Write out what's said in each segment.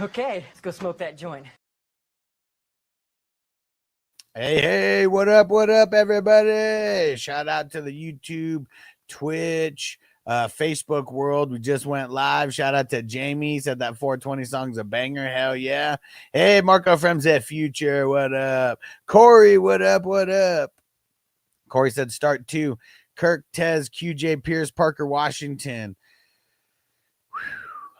Okay, let's go smoke that joint. Hey, what up, everybody? Shout out to the YouTube, Twitch, Facebook world. We just went live. Shout out to Jamie. Said that 420 song's a banger. Hell yeah. Hey, Marco from the future. What up? Corey, what up? Corey said start 2. Kirk, Tez, QJ, Pierce, Parker, Washington.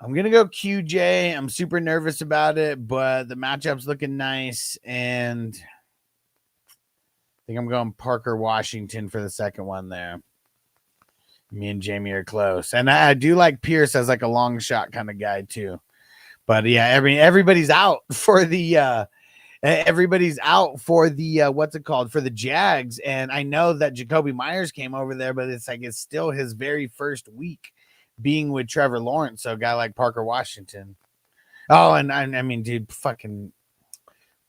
I'm going to go QJ. I'm super nervous about it, but the matchup's looking nice, and I think I'm going Parker, Washington for the second one there. Me and Jamie are close. And I do like Pierce as like a long shot kind of guy too. But yeah, everybody's out for the what's it called, for the Jags. And I know that Jacoby Myers came over there, but it's still his very first week being with Trevor Lawrence. So a guy like Parker Washington. Oh, and I mean, dude, fucking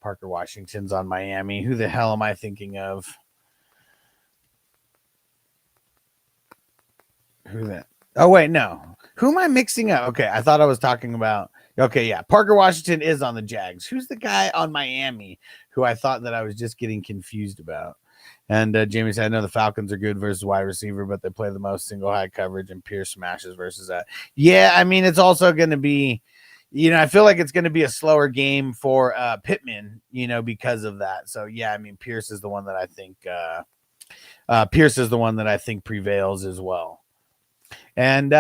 Parker Washington's on Miami. Who the hell am I thinking of? Who that? Oh, wait, no. Who am I mixing up? Okay, I thought I was talking about. Okay, yeah. Parker Washington is on the Jags. Who's the guy on Miami who I thought that I was just getting confused about? And Jamie said, I know the Falcons are good versus wide receiver, but they play the most single high coverage, and Pierce smashes versus that. Yeah, I mean, it's also going to be, I feel like it's going to be a slower game for Pittman, because of that. So, yeah, I mean, Pierce is the one that I think prevails as well. And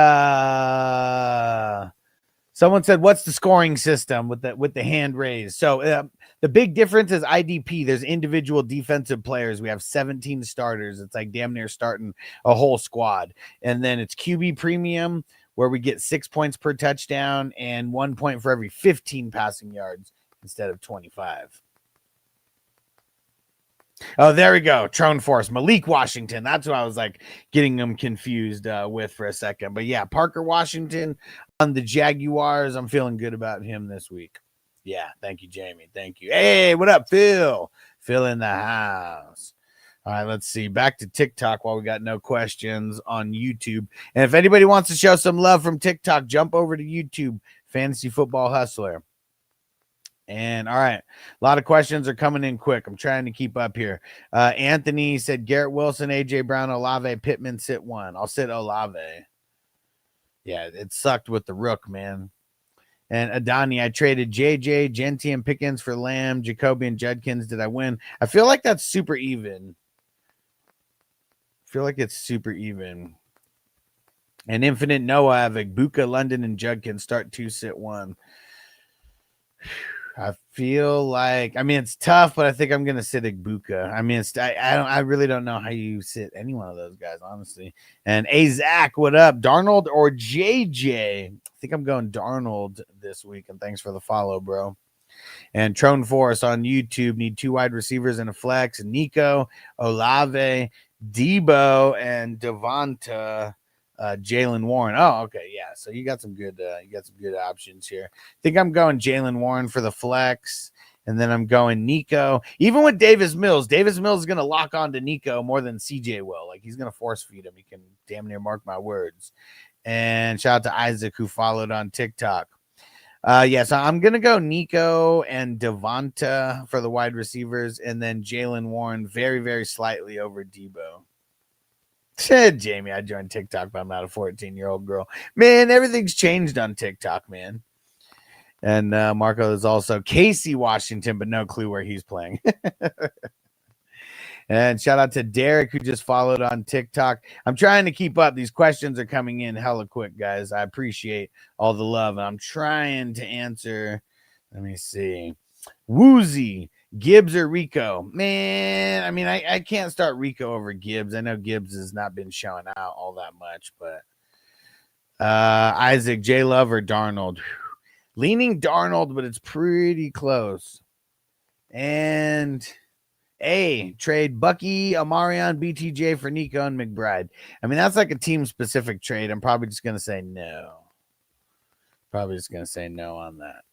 someone said, what's the scoring system with the hand raised? So the big difference is IDP. There's individual defensive players. We have 17 starters. It's like damn near starting a whole squad. And then it's QB premium, where we get 6 points per touchdown and 1 point for every 15 passing yards instead of 25. Oh, there we go. Trone Force, Malik Washington. That's who I was getting them confused with for a second. But yeah, Parker Washington on the Jaguars. I'm feeling good about him this week. Yeah, thank you, Jamie. Thank you. Hey, what up, Phil? Phil in the house. All right, let's see. Back to TikTok while we got no questions on YouTube. And if anybody wants to show some love from TikTok, jump over to YouTube, Fantasy Football Hustler. And all right, a lot of questions are coming in quick. I'm trying to keep up here. Anthony said Garrett Wilson, AJ Brown, Olave, Pittman, sit 1. I'll sit Olave. Yeah, it sucked with the rook, man. And Adani, I traded JJ, Genti, and Pickens for Lamb, Jacoby, and Judkins. Did I win? I feel like that's super even. I feel like it's super even. And Infinite Noah, I have Buka, London, and Judkins. Start 2, sit 1. I feel like, it's tough, but I think I'm gonna sit Igbuka. I really don't know how you sit any one of those guys, honestly. And Zach, what up? Darnold or JJ? I think I'm going Darnold this week, and thanks for the follow, bro. And Trone Force on YouTube, need 2 wide receivers and a flex. Nico, Olave, Debo, and Devonta. Jalen Warren. Oh, okay, yeah. So you got some good options here. I think I'm going Jalen Warren for the flex, and then I'm going Nico. Even with Davis Mills is going to lock on to Nico more than CJ will. He's going to force feed him. He can damn near mark my words. And shout out to Isaac, who followed on TikTok. So I'm going to go Nico and Devonta for the wide receivers, and then Jalen Warren very, very slightly over Debo. Said Jamie, I joined TikTok, but I'm not a 14-year-old girl. Man, everything's changed on TikTok, man. And Marco is also Casey Washington, but no clue where he's playing. And shout out to Derek, who just followed on TikTok. I'm trying to keep up. These questions are coming in hella quick, guys. I appreciate all the love. And I'm trying to answer. Let me see. Woozy. Gibbs or Rico? Man, I can't start Rico over Gibbs. I know Gibbs has not been showing out all that much, but Isaac, J Love or Darnold? Leaning Darnold, but it's pretty close. And trade Bucky, Amarion, BTJ for Nico and McBride. That's like a team-specific trade. I'm probably just going to say no. Probably just going to say no on that.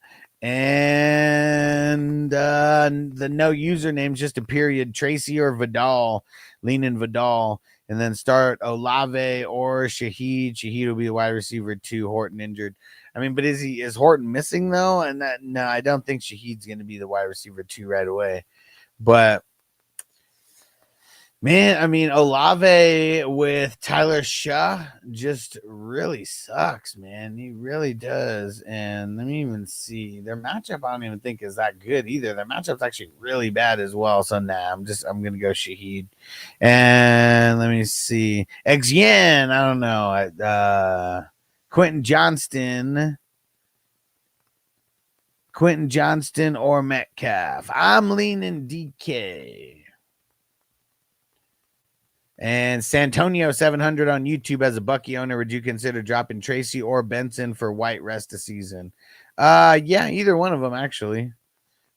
And the no username, just a period. Tracy or Vidal, leaning Vidal, and then start Olave or Shaheed. Shaheed will be the wide receiver 2. Horton injured. I mean, but is Horton missing though? And no, I don't think Shaheed's going to be the wide receiver 2 right away. But man, I mean, Olave with Tyler Shaw just really sucks, man. He really does. And let me even see their matchup. I don't even think is that good either. Their matchup's actually really bad as well. So nah, I'm gonna go Shaheed. And let me see. Xyen, I don't know. Quentin Johnston or Metcalf. I'm leaning DK. And Santonio 700 on YouTube as a Bucky owner, would you consider dropping Tracy or Benson for White rest of season? Yeah, either one of them actually,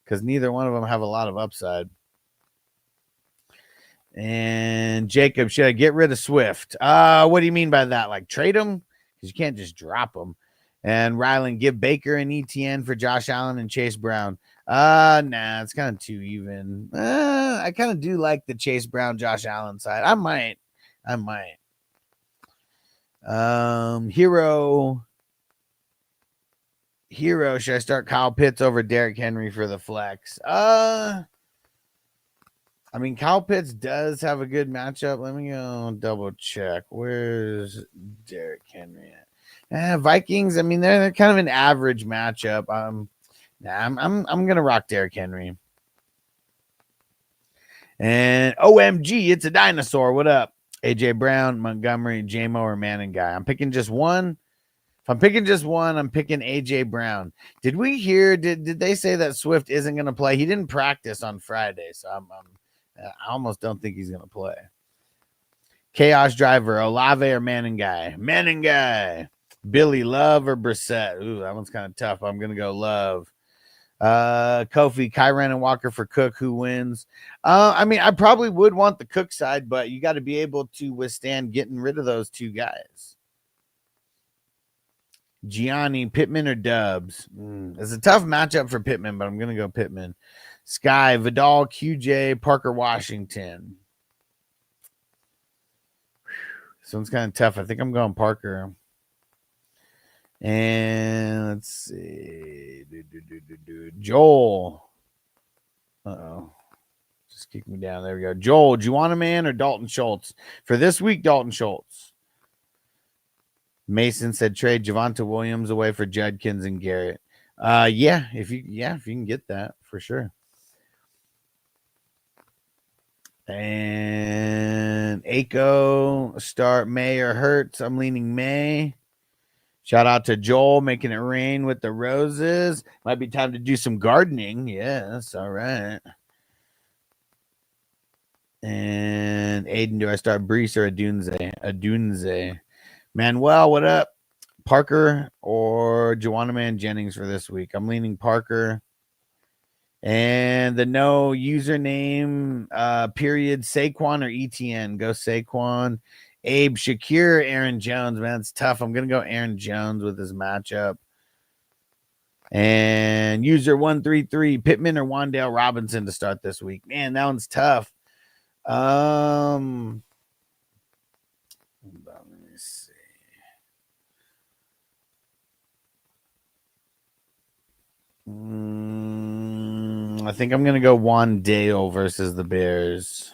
because neither one of them have a lot of upside. And Jacob, should I get rid of Swift? What do you mean by that? Like trade him? Because you can't just drop him. And Rylan, give Baker and ETN for Josh Allen and Chase Brown. Nah, it's kind of too even. I kind of do like the Chase Brown, Josh Allen side. I might. Hero. Should I start Kyle Pitts over Derrick Henry for the flex? I mean, Kyle Pitts does have a good matchup. Let me go double check. Where's Derrick Henry at? Vikings. I mean, they're kind of an average matchup. I'm gonna rock Derrick Henry. And OMG, it's a dinosaur. What up? AJ Brown, Montgomery, JMO, or Manning guy. I'm picking just one. If I'm picking just one, I'm picking AJ Brown. Did we hear? Did they say that Swift isn't going to play? He didn't practice on Friday, so I almost don't think he's going to play. Chaos Driver, Olave or Manning guy. Billy, Love or Brissett? Ooh, that one's kind of tough. I'm going to go Love. Kofi, Kyren and Walker for Cook. Who wins? I mean, I probably would want the Cook side, but you got to be able to withstand getting rid of those two guys. Gianni, Pittman or Dubs? It's a tough matchup for Pittman, but I'm going to go Pittman. Sky, Vidal, QJ, Parker, Washington. This one's kind of tough. I think I'm going Parker. And let's see. Joel. Uh-oh. Just kick me down. There we go. Joel, Juwanna or Dalton Schultz? For this week, Dalton Schultz. Mason said trade Javonte Williams away for Judkins and Garrett. Yeah, if you can get that for sure. And Aiko, start May or Hurts. I'm leaning May. Shout out to Joel making it rain with the roses. Might be time to do some gardening. Yes, all right. And Aiden, do I start Brees or Adunze? Manuel, what up? Parker or Juwanna Jennings for this week? I'm leaning Parker. And the no username period Saquon or ETN. Go Saquon. Abe Shakir, Aaron Jones. Man, it's tough. I'm gonna go Aaron Jones with his matchup. And user 133, Pittman or Wan'Dale Robinson to start this week. Man, that one's tough. Let me see. I think I'm gonna go Wan'Dale versus the Bears.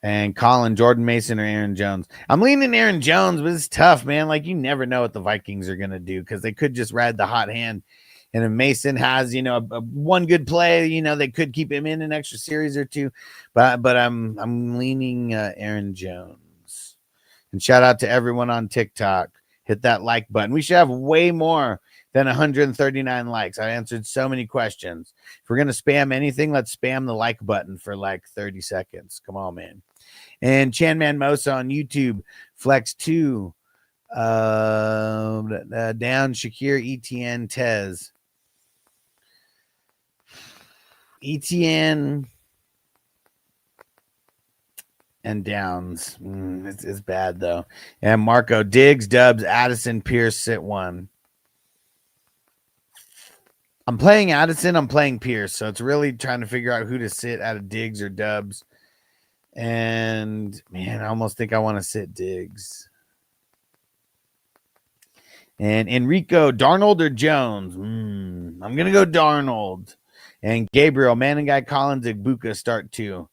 And Colin, Jordan Mason, or Aaron Jones. I'm leaning Aaron Jones, but it's tough, man. Like, you never know what the Vikings are going to do because they could just ride the hot hand. And if Mason has, one good play, they could keep him in an extra series or two. But I'm leaning Aaron Jones. And shout out to everyone on TikTok. Hit that like button. We should have way more than 139 likes. I answered so many questions. If we're going to spam anything, let's spam the like button for like 30 seconds. Come on, man. And Chanman Mosa on YouTube, Flex 2, down Shakir, ETN, Tez. ETN and Downs. It's bad, though. And Marco, Diggs, Dubs, Addison, Pierce, sit one. I'm playing Addison. I'm playing Pierce. So it's really trying to figure out who to sit out of Diggs or Dubs. And, man, I almost think I want to sit Diggs. And Enrico, Darnold or Jones? I'm going to go Darnold. And Gabriel, Manning, Collins, Igbuka start 2.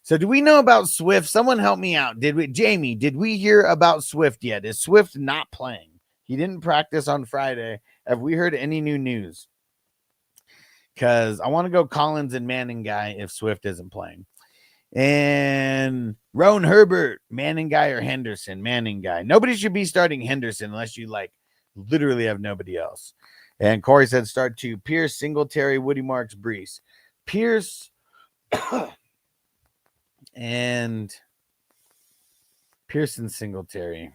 So do we know about Swift? Someone help me out. Jamie, did we hear about Swift yet? Is Swift not playing? He didn't practice on Friday. Have we heard any new news? Because I want to go Collins and Manning if Swift isn't playing. And Roan Herbert, Manning or Henderson? Manning. Nobody should be starting Henderson unless you literally have nobody else. And Corey said start 2. Pierce, Singletary, Woody Marks, Brees. Pierce and Pearson Singletary.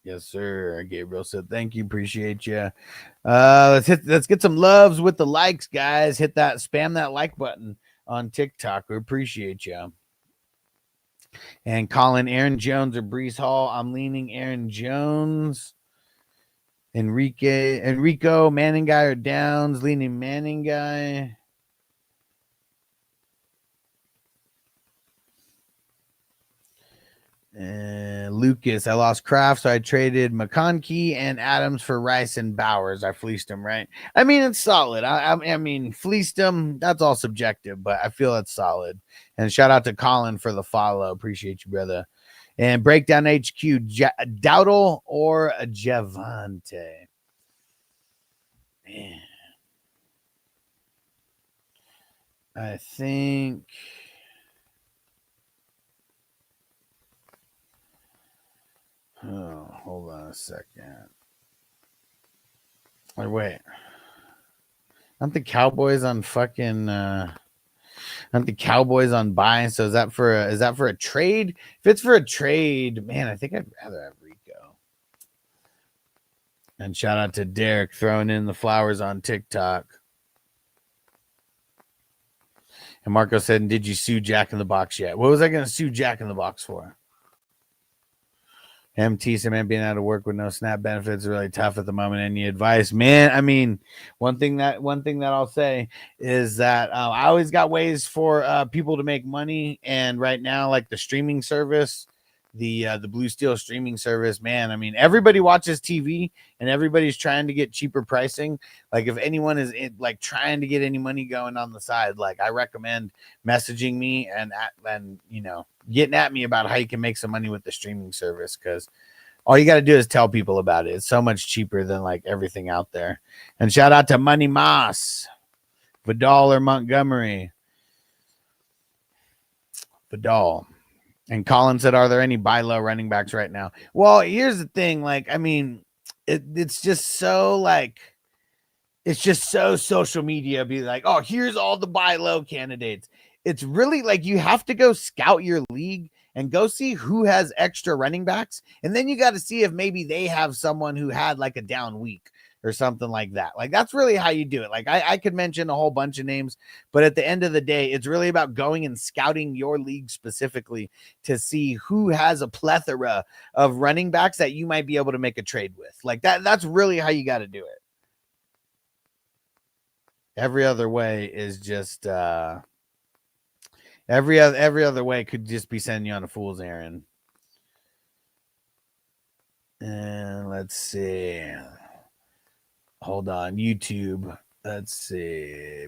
Yes, sir. Gabriel said, thank you. Appreciate you. Let's get some loves with the likes, guys. Spam that like button on TikTok. We appreciate you. And Colin, Aaron Jones or Brees Hall. I'm leaning Aaron Jones. Enrico, Manning or Downs. Leaning Manning. Lucas, I lost Kraft, so I traded McConkey and Adams for Rice and Bowers. I fleeced him, right? I mean, it's solid. I mean, fleeced him. That's all subjective, but I feel it's solid. And shout out to Colin for the follow. Appreciate you, brother. And Breakdown HQ, Dowdle or Javante? Man. I think... Oh, hold on a second. Wait. Aren't the Cowboys on fucking aren't the Cowboys on buying? So is that for a trade? If it's for a trade, man, I think I'd rather have Rico. And shout out to Derek throwing in the flowers on TikTok. And Marco said, did you sue Jack in the Box yet? What was I gonna sue Jack in the Box for? MT said, man, being out of work with no SNAP benefits is really tough at the moment. Any advice? Man, I mean, one thing that I'll say is that I always got ways for people to make money. And right now, like the streaming service, the Blue Steel streaming service, man, I mean, everybody watches TV and everybody's trying to get cheaper pricing. Like if anyone is trying to get any money going on the side, I recommend messaging me and getting at me about how you can make some money with the streaming service, because all you got to do is tell people about it. It's so much cheaper than everything out there. And shout out to Money Moss, Vidal or Montgomery. Vidal. And Colin said, are there any buy low running backs right now? Well, here's the thing. I mean, it's just so it's just so social media be like, oh, here's all the buy low candidates. It's really you have to go scout your league and go see who has extra running backs. And then you got to see if maybe they have someone who had a down week or something like that. That's really how you do it. I could mention a whole bunch of names, but at the end of the day, it's really about going and scouting your league specifically to see who has a plethora of running backs that you might be able to make a trade with. That's really how you got to do it. Every other way is just every other way could just be sending you on a fool's errand. And let's see. Hold on, YouTube. Let's see.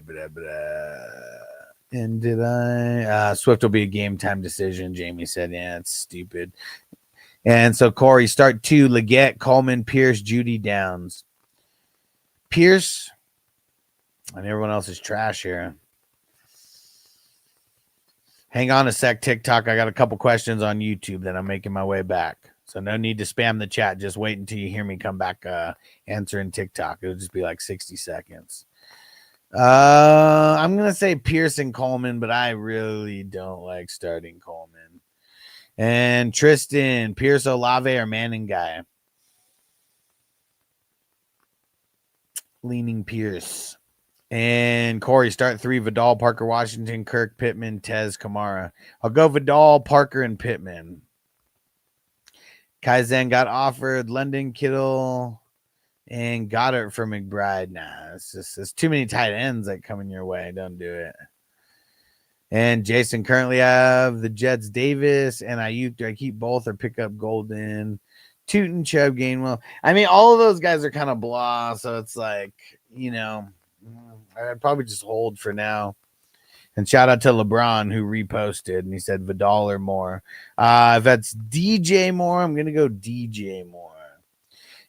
And did I? Swift will be a game time decision. Jamie said, yeah, it's stupid. And so Corey, start 2, Leggett, Coleman, Pierce, Judy, Downs. Pierce, and everyone else is trash here. Hang on a sec, TikTok. I got a couple questions on YouTube that I'm making my way back. So no need to spam the chat. Just wait until you hear me come back answering TikTok. It'll just be 60 seconds. I'm going to say Pierce and Coleman, but I really don't like starting Coleman. And Tristan, Pierce, Olave, or Manning guy? Leaning Pierce. And Corey, start 3, Vidal, Parker, Washington, Kirk, Pittman, Tez, Kamara. I'll go Vidal, Parker, and Pittman. Kaizen got offered, London, Kittle, and Goddard for McBride. Nah, it's too many tight ends coming your way. Don't do it. And Jason, currently have the Jets, Davis, and Ayuk. Do I keep both or pick up Golden? Tootin, Chubb, Gainwell. I mean, all of those guys are kind of blah, so it's like, you know, I'd probably just hold for now. And shout out to LeBron who reposted and he said Vidal or Moore. If that's DJ Moore, I'm gonna go DJ Moore.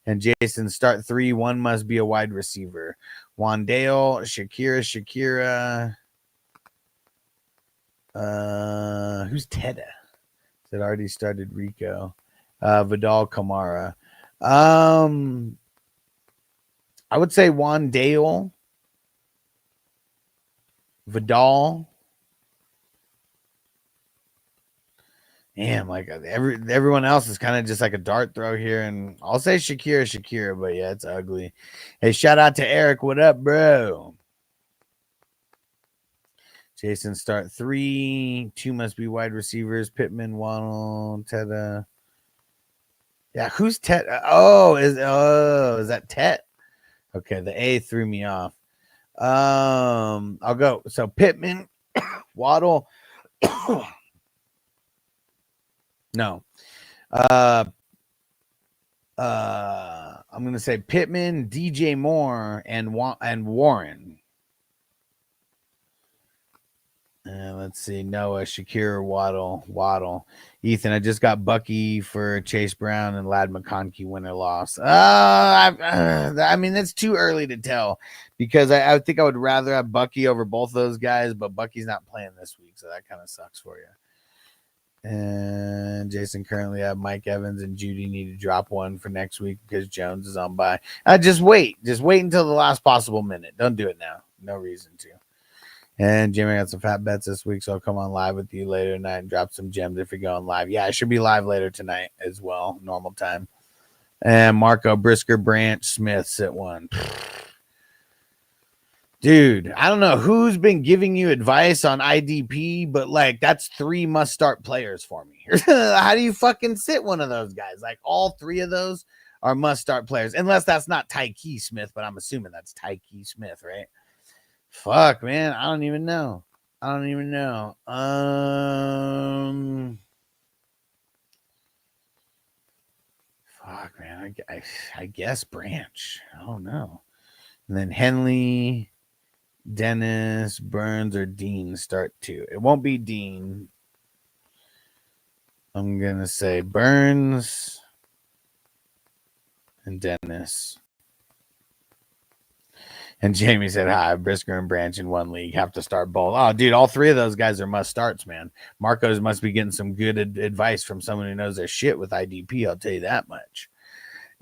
And Jason, start 3. One must be a wide receiver. Wandale, Shakira. Who's Tedda? That already started Rico. Vidal, Kamara. I would say Wandale, Vidal. Damn, like everyone else is kind of just like a dart throw here, and I'll say Shakira, but yeah, it's ugly. Hey, shout out to Eric. What up, bro? Jason, start 3. 2 must be wide receivers. Pittman, Waddle, Tedda. Yeah, who's Tet? Is that Tet? Okay, the A threw me off. I'll go. So Pittman, Waddle. No. I'm gonna say Pittman, DJ Moore, and Warren. Let's see. Noah, Shakir, Waddle. Ethan, I just got Bucky for Chase Brown and Lad McConkey winner loss. I mean, that's too early to tell because I think I would rather have Bucky over both those guys, but Bucky's not playing this week, so that kind of sucks for you. And Jason, currently have Mike Evans and Judy need to drop one for next week because Jones is on bye. Just wait until the last possible minute. Don't do it now. No reason to. And Jimmy got some fat bets this week, so I'll come on live with you later tonight and drop some gems if you're going live. Yeah, I should be live later tonight as well, normal time. And Marco, Brisker, Branch, Smith, sit one. Dude, I don't know who's been giving you advice on IDP, but like that's 3 must-start players for me. How do you fucking sit one of those guys? Like all 3 of those are must-start players, unless that's not Tyke Smith, but I'm assuming that's Tyke Smith, right? Fuck, man. I don't even know. Fuck, man. I guess Branch. I don't know. And then Henley, Dennis, Burns, or Dean start 2. It won't be Dean. I'm going to say Burns and Dennis. And Jamie said, hi, Brisker and Branch in one league have to start both. Oh, dude, all 3 of those guys are must starts, man. Marcos must be getting some good advice from someone who knows their shit with IDP. I'll tell you that much.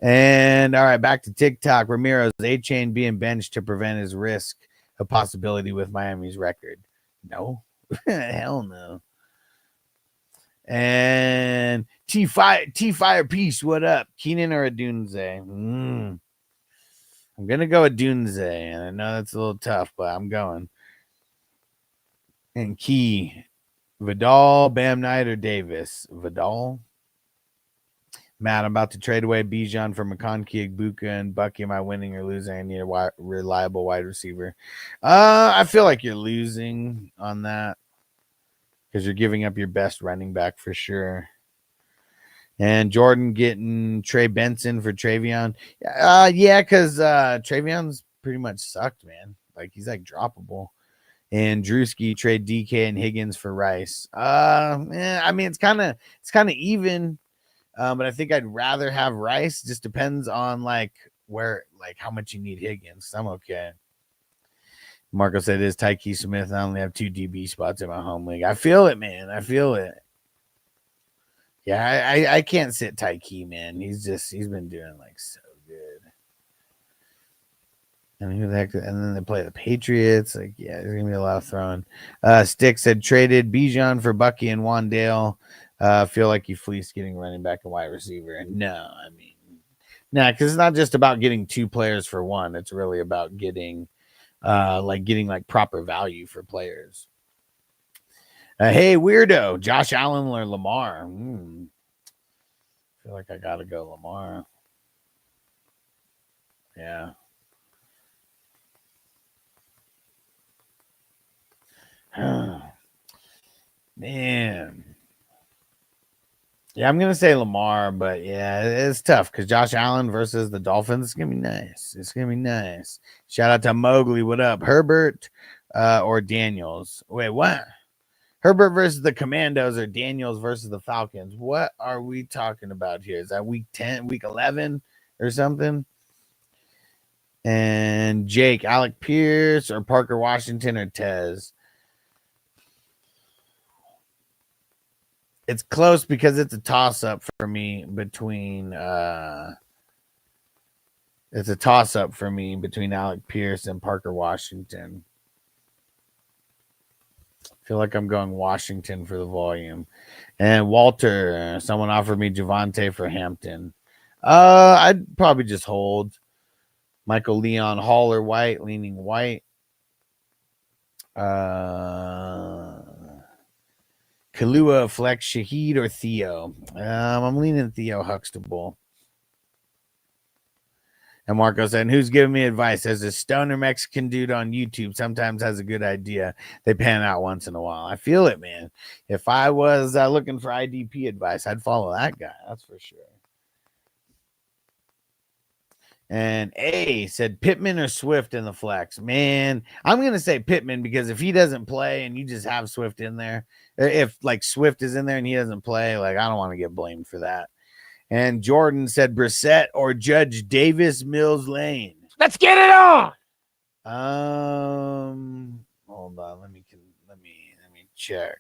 And all right, back to TikTok. Ramiro's A-Chain being benched to prevent his risk, a possibility with Miami's record. No, hell no. And T-Fire Peace, what up? Keenan or Adunze? I'm going to go with Dunze, and I know that's a little tough, but I'm going. And Key, Vidal, Bam Knight, or Davis? Vidal? Matt, I'm about to trade away Bijan for McConkey, Igbuka, and Bucky. Am I winning or losing? I need a reliable wide receiver. I feel like you're losing on that because you're giving up your best running back for sure. And Jordan getting Trey Benson for Travion. Yeah, because Travion's pretty much sucked, man. Like he's like droppable. And Drewski trade DK and Higgins for Rice. I mean it's kind of even, but I think I'd rather have Rice. Just depends on like where, like how much you need Higgins. I'm okay. Marco said it is Tyke Smith. I only have 2 DB spots in my home league. I feel it, man. I feel it. Yeah, I can't sit Tyke, man. He's been doing like so good. And who the heck? And then they play the Patriots. Like, yeah, there's gonna be a lot of throwing. Stick said traded Bijan for Bucky and Wandale. Feel like you fleeced getting running back and wide receiver. No, I mean, because it's not just about getting 2 players for one. It's really about getting proper value for players. Hey, weirdo, Josh Allen or Lamar? I feel like I gotta go Lamar. Yeah. Man. Yeah, I'm gonna say Lamar, but yeah, it's tough because Josh Allen versus the Dolphins. It's gonna be nice. It's gonna be nice. Shout out to Mowgli. What up, Herbert or Daniels? Wait, what? Herbert versus the Commandos or Daniels versus the Falcons? What are we talking about here? Is that week 10, week 11 or something? And Jake, Alec Pierce or Parker Washington or Tez? It's close because it's a toss-up for me between Alec Pierce and Parker Washington. I feel like I'm going Washington for the volume. And Walter, someone offered me Javante for Hampton. I'd probably just hold Michael Leon Hall or White, leaning White. Kalua, Flex, Shaheed, or Theo. I'm leaning Theo Huxtable. And Marco said, who's giving me advice? There's a stoner Mexican dude on YouTube sometimes has a good idea. They pan out once in a while. I feel it, man. If I was looking for IDP advice, I'd follow that guy. That's for sure. And A said Pittman or Swift in the flex. Man, I'm going to say Pittman because if he doesn't play and you just have Swift in there, if like Swift is in there and he doesn't play, like I don't want to get blamed for that. And Jordan said Brissett or Judge Davis Mills Lane. Let's get it on. Hold on, let me check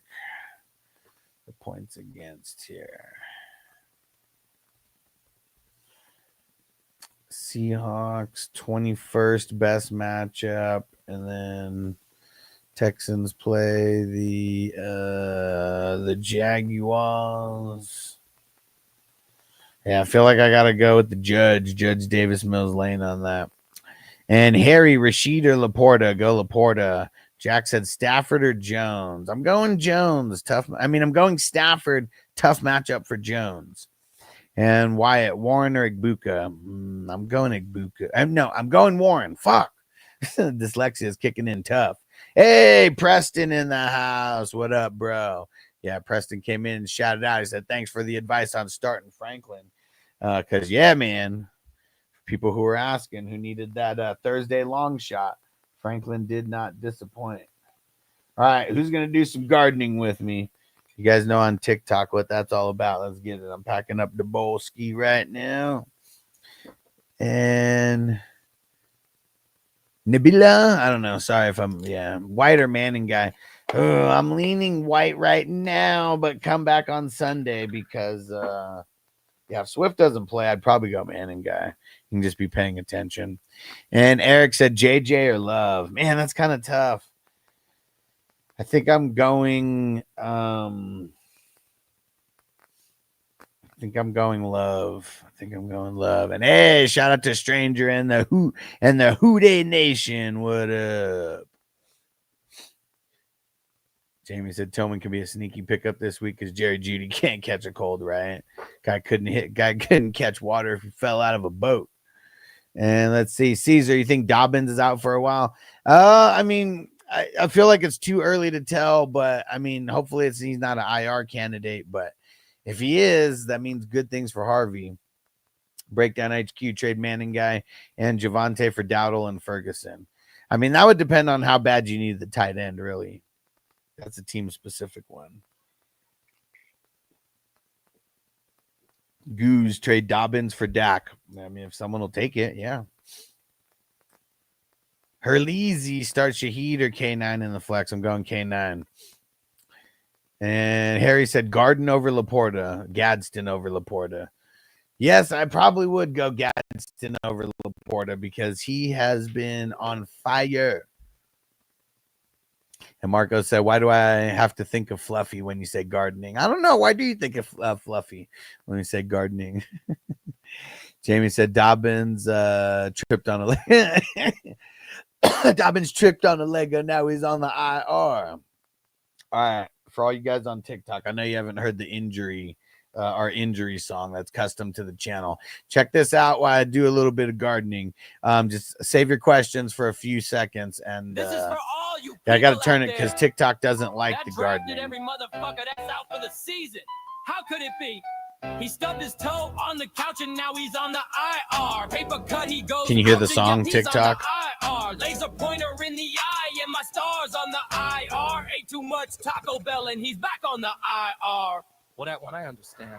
the points against here. Seahawks 21st best matchup, and then Texans play the Jaguars. Yeah, I feel like I gotta go with the Judge Davis Mills Lane on that. And Harry, Rashid, or Laporta. Go Laporta. Jack said Stafford or Jones. I'm going Jones. Tough. I mean, I'm going Stafford. Tough matchup for Jones. And Wyatt, Warren or Igbuka. I'm going Igbuka. I'm going Warren. Fuck. Dyslexia is kicking in tough. Hey, Preston in the house. What up, bro? Yeah, Preston came in and shouted out. He said, thanks for the advice on starting Franklin. Because, yeah, man, people who were asking who needed that Thursday long shot, Franklin did not disappoint. All right, who's going to do some gardening with me? You guys know on TikTok what that's all about. Let's get it. I'm packing up the bowl ski right now. And Nabila, I don't know. Sorry if White or Manning guy. Oh, I'm leaning White right now, but come back on Sunday because if Swift doesn't play, I'd probably go Manning guy. You can just be paying attention. And Eric said JJ or Love. Man, that's kind of tough. I think I'm going Love. And hey, shout out to Stranger and the Houday Nation. What up? Jamie said Tillman can be a sneaky pickup this week because Jerry Jeudy can't catch a cold, right? Guy couldn't catch water if he fell out of a boat. And let's see, Caesar, you think Dobbins is out for a while? I mean, I feel like it's too early to tell, but I mean, hopefully he's not an IR candidate. But if he is, that means good things for Harvey. Breakdown HQ, trade Manning guy, and Javante for Dowdle and Ferguson. I mean, that would depend on how bad you need the tight end, really. That's a team-specific one. Goose, trade Dobbins for Dak. I mean, if someone will take it, yeah. Herleezy, start Shaheed or K9 in the flex. I'm going K9. And Harry said Garden over Laporta. Gadsden over Laporta. Yes, I probably would go Gadsden over Laporta because he has been on fire. And Marco said, why do I have to think of Fluffy when you say gardening? I don't know. Why do you think of Fluffy when you say gardening? Jamie said Dobbins tripped on a leg. Dobbins tripped on a Lego. Now he's on the IR. All right. For all you guys on TikTok, I know you haven't heard the our injury song that's custom to the channel. Check this out while I do a little bit of gardening. Just save your questions for a few seconds. And this is for all you. I got to turn it because TikTok doesn't like the gardening. Every motherfucker that's out for the season. How could it be He stubbed his toe on the couch and now he's on the IR. Paper cut, he goes. Can you hear the song TikTok? Laser pointer in the eye and my stars on the IR. Ate too much Taco Bell and he's back on the IR. Well, that one I understand.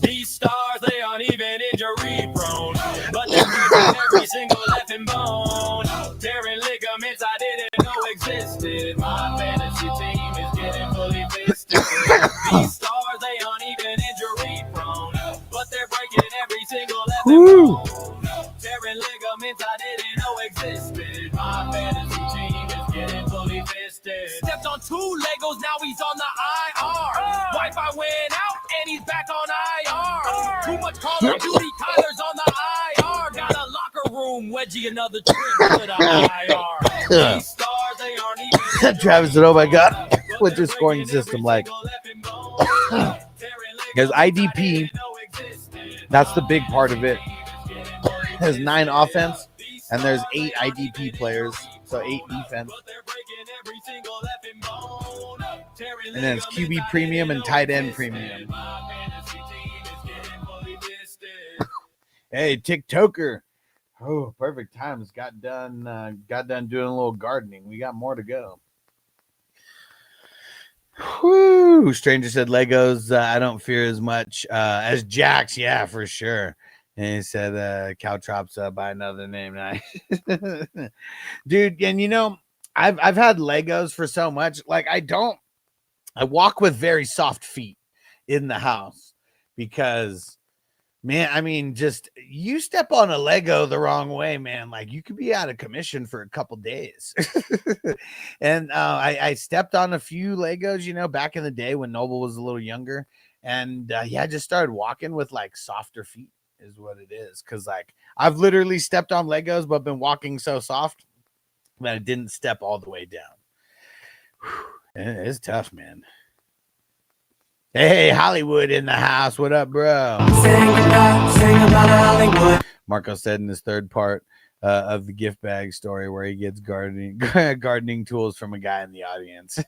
These stars, they aren't even injury prone, but they're losing every single effing bone. Tearing ligaments I didn't know existed. My fantasy team is getting fully fisted. These stars, they aren't even injury prone, but they're breaking every single effing bone. Tearing ligaments I didn't know existed. My fantasy team is getting fully fisted. Stepped on 2 Legos, now he's on the IR. Wi-Fi went out and he's back on IR. Too much Call of Duty, Kyler's on the IR. Got a locker room, wedgie another trip to the IR. These stars, they aren't even. Travis said, "Oh my God, what's your scoring system like?" Because IDP, that's the big part of it. There's 9 offense and there's 8 IDP players, so 8 defense. And then it's QB premium and tight end premium. Hey, TikToker. Oh, perfect times. Got done doing a little gardening. We got more to go. Whoo! Stranger said Legos I don't fear as much as Jacks. Yeah, for sure. And he said Caltrops by another name. Dude, and you know, I've had Legos for so much. Like I walk with very soft feet in the house because, man, I mean, just you step on a Lego the wrong way, man. Like you could be out of commission for a couple days. And I stepped on a few Legos, you know, back in the day when Noble was a little younger. And I just started walking with like softer feet is what it is. Cause like I've literally stepped on Legos, but been walking so soft that I didn't step all the way down. It's tough, man. Hey, Hollywood in the house. What up, bro? Sing about Hollywood. Marco said in his third part of the gift bag story where he gets gardening tools from a guy in the audience.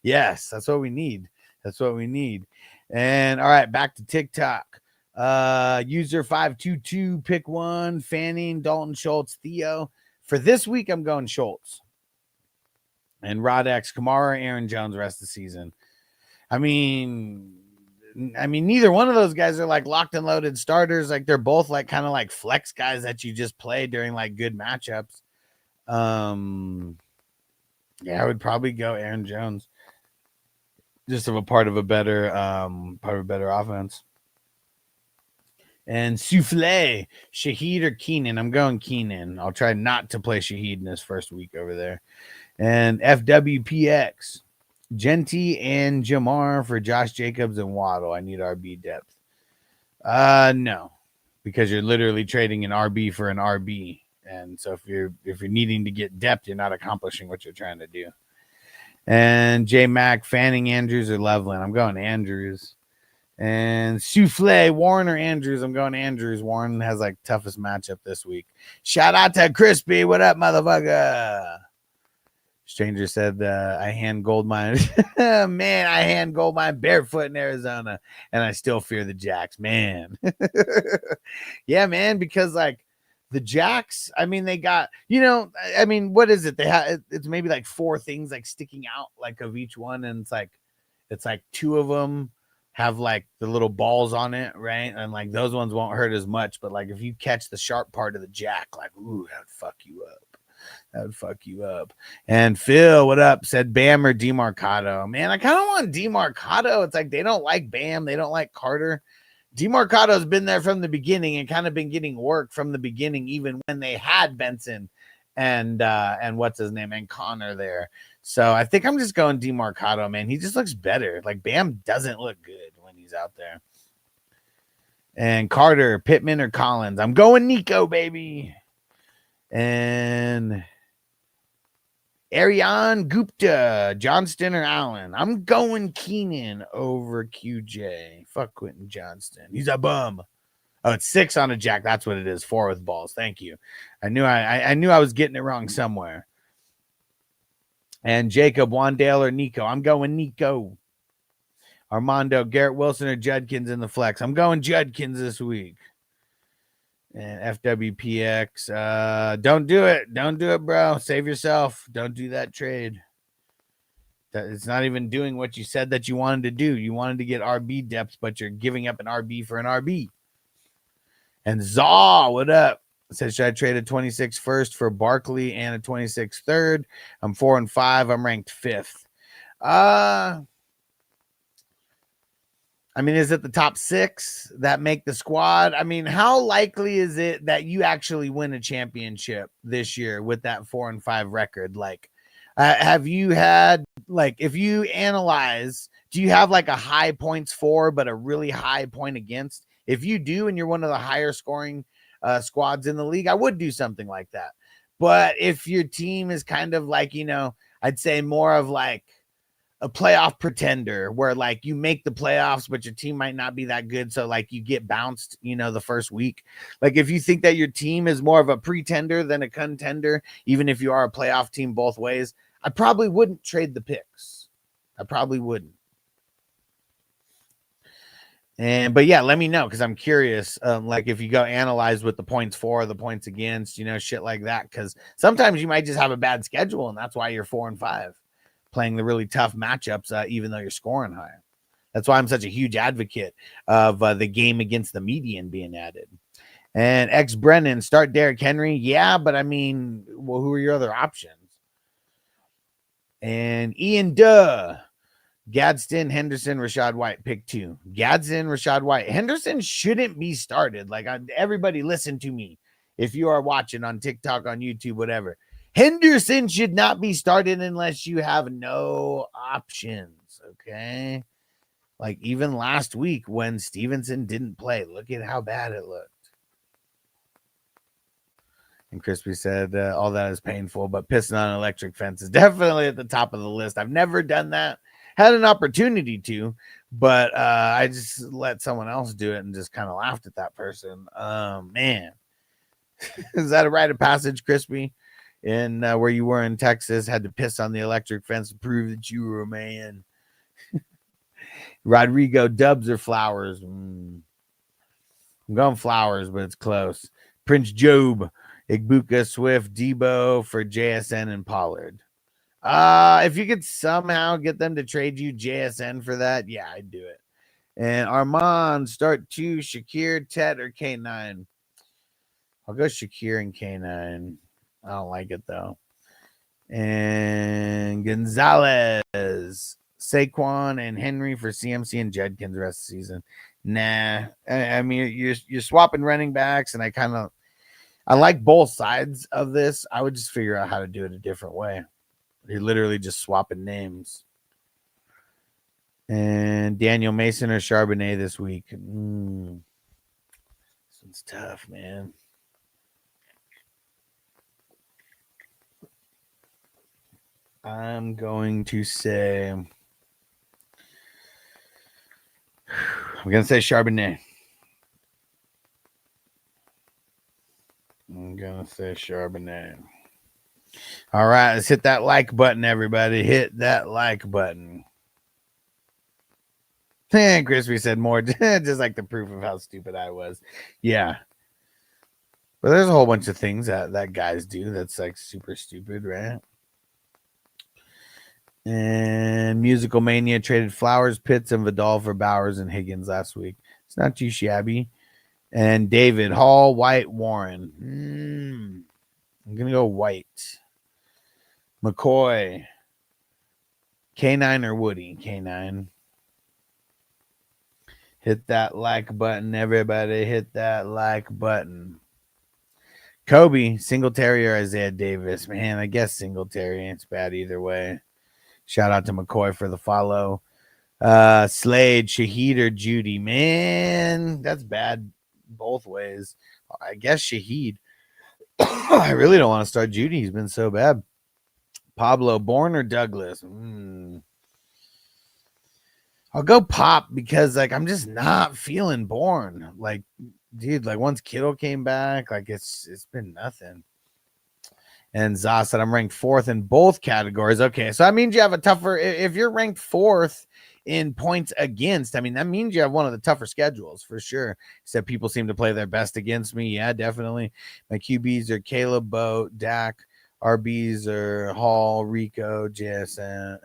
Yes, that's what we need. That's what we need. And all right, back to TikTok. User 522, pick one. Fanning, Dalton, Schultz, Theo. For this week, I'm going Schultz. And Rod X, Kamara, Aaron Jones, rest of the season. I mean, neither one of those guys are like locked and loaded starters. Like they're both like kind of like flex guys that you just play during like good matchups. I would probably go Aaron Jones. Just of a part of a better offense. And Souffle, Shaheed or Keenan. I'm going Keenan. I'll try not to play Shaheed in this first week over there. And FWPX, Genty and Jamar for Josh Jacobs and Waddle. I need RB depth. No, because you're literally trading an RB for an RB. And so if you're needing to get depth, you're not accomplishing what you're trying to do. And J Mac, Fanning, Andrews, or Loveland. I'm going Andrews. And Souffle, Warren or Andrews. I'm going Andrews. Warren has like toughest matchup this week. Shout out to Crispy. What up, motherfucker? Stranger said, I hand gold mine. Man, I hand gold mine barefoot in Arizona, and I still fear the Jacks, man. Yeah, man, because like the Jacks, I mean, they got, you know, I mean, what is it? They have, it's maybe like 4 things like sticking out like of each one, and it's like 2 of them have like the little balls on it, right? And like those ones won't hurt as much, but like if you catch the sharp part of the Jack, like, ooh, that would fuck you up. That would fuck you up. And Phil, what up? Said Bam or DeMarcado. Man, I kind of want DeMarcado. It's like they don't like Bam. They don't like Carter. DeMarcado's been there from the beginning and kind of been getting work from the beginning, even when they had Benson and what's his name and Connor there. So I think I'm just going DeMarcado, man. He just looks better. Like Bam doesn't look good when he's out there. And Carter, Pittman, or Collins. I'm going Nico, baby. And Ariane Gupta, Johnston or Allen. I'm going Keenan over QJ. Fuck Quentin Johnston. He's a bum. Oh, it's 6 on a Jack. That's what it is. 4 with balls. Thank you. I knew I was getting it wrong somewhere. And Jacob, Wandale or Nico. I'm going Nico. Armando, Garrett Wilson, or Judkins in the flex. I'm going Judkins this week. And FWPX, don't do it. Don't do it, bro. Save yourself. Don't do that trade. It's not even doing what you said that you wanted to do. You wanted to get RB depth, but you're giving up an RB for an RB. And Zaw, what up? Says, should I trade a 26 first for Barkley and a 26 third? I'm 4-5. I'm ranked 5th. I mean, is it the top 6 that make the squad? I mean, how likely is it that you actually win a championship this year with that 4-5 record? Like, have you had, like, if you analyze, do you have like a high points for, but a really high point against? If you do, and you're one of the higher scoring squads in the league, I would do something like that. But if your team is kind of like, you know, I'd say more of like a playoff pretender where like you make the playoffs, but your team might not be that good. So like you get bounced, you know, the first week. Like if you think that your team is more of a pretender than a contender, even if you are a playoff team both ways, I probably wouldn't trade the picks. I probably wouldn't. But yeah, let me know, because I'm curious. Like if you go analyze with the points for, the points against, you know, shit like that. Because sometimes you might just have a bad schedule, and that's why you're 4-5, playing the really tough matchups, even though you're scoring higher. That's why I'm such a huge advocate of the game against the median being added. And X Brennan, start Derrick Henry. Yeah, but I mean, well, who are your other options? And Ian Duh. Gadsden, Henderson, Rashad White, pick 2. Gadsden, Rashad White. Henderson shouldn't be started. Like, everybody listen to me. If you are watching on TikTok, on YouTube, whatever. Henderson should not be started unless you have no options, okay? Like, even last week when Stevenson didn't play, look at how bad it looked. And Crispy said, all that is painful, but pissing on an electric fence is definitely at the top of the list. I've never done that. Had an opportunity to, but I just let someone else do it and just kind of laughed at that person. Man, is that a rite of passage, Crispy? In where you were in Texas, had to piss on the electric fence to prove that you were a man. Rodrigo, Dubs or Flowers? I'm going Flowers, but it's close. Prince Job, Igbuka, Swift, Debo for JSN and Pollard. If you could somehow get them to trade you JSN for that, yeah, I'd do it. And Armand, start 2, Shakir, Tet, or K9. I'll go Shakir and K9. I don't like it though. And Gonzalez, Saquon, and Henry for CMC and Judkins the rest of the season. Nah, I mean you're swapping running backs, and I like both sides of this. I would just figure out how to do it a different way. You're literally just swapping names. And Daniel Mason or Charbonnet this week. This one's tough, man. I'm going to say Charbonnet. I'm going to say Charbonnet. All right, let's hit that like button, everybody. Hit that like button. And Crispy said more, just like the proof of how stupid I was. Yeah. But there's a whole bunch of things that guys do that's like super stupid, right? And Musical Mania traded Flowers, Pitts, and Vidal for Bowers and Higgins last week. It's not too shabby. And David, Hall, White, Warren. I'm going to go White. McCoy. K9 or Woody? K9. Hit that like button, everybody. Hit that like button. Kobe, Singletary or Isaiah Davis? Man, I guess Singletary ain't bad either way. Shout out to McCoy for the follow. Slade, Shaheed or Judy? Man, that's bad both ways. I guess Shaheed. I really don't want to start Judy. He's been so bad. Pablo, Bourne or Douglas? I'll go Pop because like I'm just not feeling Bourne. Like, dude, like once Kittle came back, like it's been nothing. And Za said, I'm ranked 4th in both categories. Okay, so that means you have a tougher, if you're ranked 4th in points against, I mean, that means you have one of the tougher schedules for sure. Said people seem to play their best against me. Yeah, definitely. My QBs are Caleb, Boat, Dak. RBs are Hall, Rico, JCM,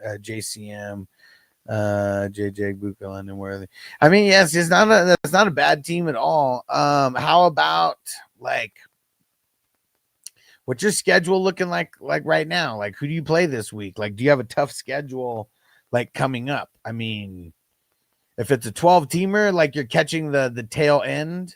JJ, Buka, London, Worthy. I mean, yes, it's not a bad team at all. How about like what's your schedule looking like right now? Like, who do you play this week? Like, do you have a tough schedule like coming up? I mean, if it's a 12 teamer, like you're catching the tail end,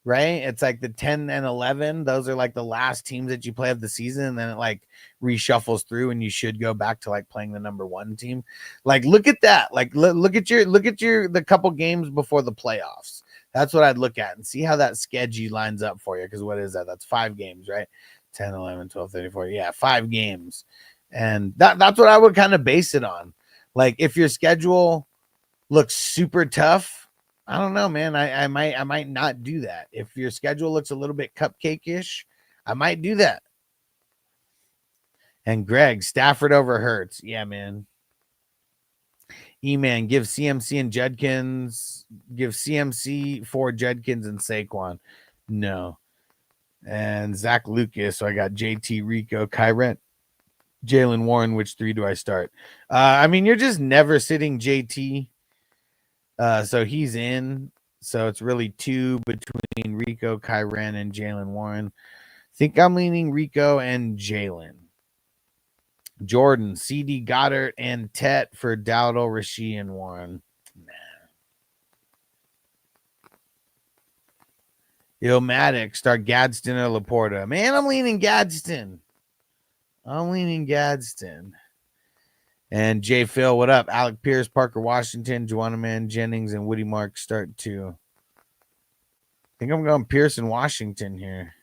right? It's like the 10 and 11. Those are like the last teams that you play of the season. And then it like reshuffles through and you should go back to like playing the number 1 team. Like, look at that. Like, look at the couple games before the playoffs. That's what I'd look at and see how that schedule lines up for you. Cause what is that? That's 5 games, right? 10, 11, 12, 34. Yeah. 5 games. And that's what I would kind of base it on. Like, if your schedule looks super tough, I don't know, man. I might not do that. If your schedule looks a little bit cupcake-ish, I might do that. And Greg, Stafford over Hurts. Yeah, man. E-Man, give CMC and Judkins. Give CMC for Judkins and Saquon. No. And Zach Lucas. So I got JT, Rico, Kyrent, Jalen Warren. Which 3 do I start? I mean, you're just never sitting JT. So he's in. So it's really 2 between Rico, Kyren, and Jalen Warren. I think I'm leaning Rico and Jalen. Jordan, CD, Goddard, and Tet for Dowdle, Rasheed, and Warren. Nah. Illmatic, start Gadsden or Laporta. Man, I'm leaning Gadsden. And Jay Phil, what up? Alec Pierce, Parker Washington, Juana Man, Jennings, and Woody Mark start 2. I think I'm going Pierce and Washington here.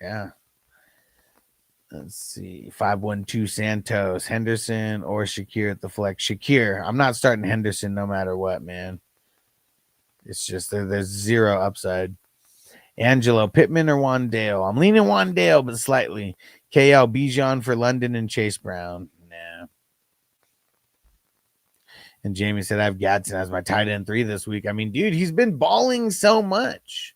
Yeah. Let's see. 512 Santos, Henderson, or Shakir at the flex. Shakir. I'm not starting Henderson no matter what, man. It's just there's 0 upside. Angelo, Pittman, or Wandale? I'm leaning Wandale, but slightly. KL, Bijan for London and Chase Brown. Nah. And Jamie said I have Gadsden as my tight end 3 this week. I mean, dude, he's been balling so much.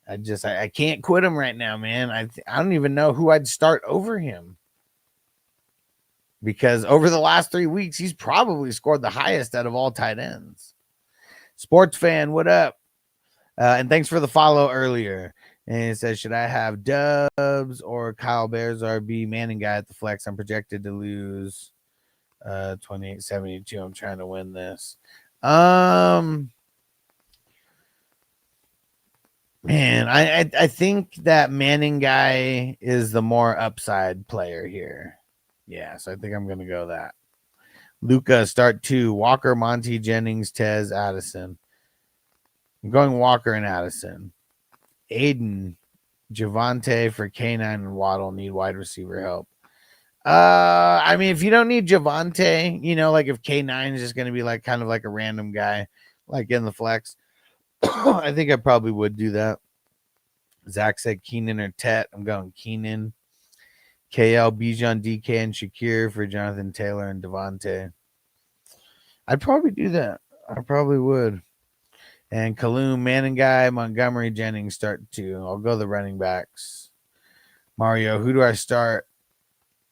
I can't quit him right now, man. I don't even know who I'd start over him. Because over the last 3 weeks, he's probably scored the highest out of all tight ends. Sports fan, what up? And thanks for the follow earlier. And it says, should I have Dubs or Kyle Bears RB Manning guy at the flex? I'm projected to lose 28-72. I'm trying to win this. Man, I think that Manning guy is the more upside player here. Yeah, so I think I'm going to go that. Luca, start 2. Walker, Monty, Jennings, Tez, Addison. I'm going Walker and Addison. Aiden, Javante for K9 and Waddle need wide receiver help. I mean, if you don't need Javante, you know, like if K9 is just going to be like kind of like a random guy, like in the flex, I think I probably would do that. Zach said Keenan or Tet. I'm going Keenan. KL, Bijan, DK, and Shakir for Jonathan Taylor and Devontae. I'd probably do that. I probably would. And Kaloum, Manning guy, Montgomery, Jennings start 2. I'll go the running backs. Mario, who do I start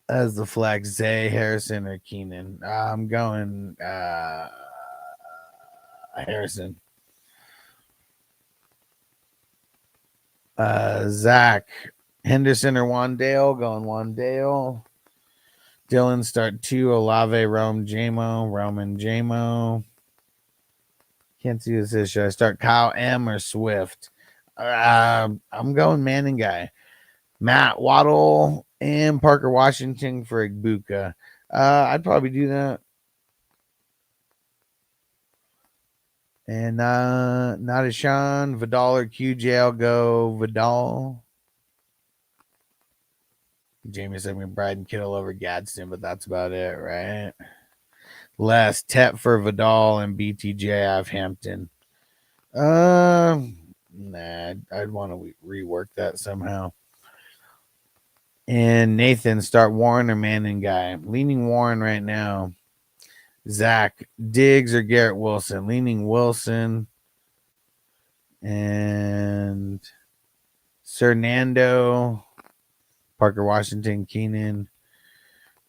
as the flex? Zay, Harrison, or Keenan? I'm going Harrison. Zach, Henderson or Wandale? Going Wandale. Dylan, start 2. Olave, Roman, Jamo. Can't see this. Should I start Kyle M or Swift? I'm going Manning guy. Matt, Waddle, and Parker Washington for Igbuka. I'd probably do that. And not a Sean, Vidal or QJ. I'll go Vidal. Jamie said McBride and Kittle over Gadsden, but that's about it, right? Les, Tep for Vidal and BTJ. I have Hampton. Nah, I'd want to rework that somehow. And Nathan, start Warren or Manning guy. Leaning Warren right now. Zach, Diggs or Garrett Wilson. Leaning Wilson. And Cernando, Parker Washington, Keenan,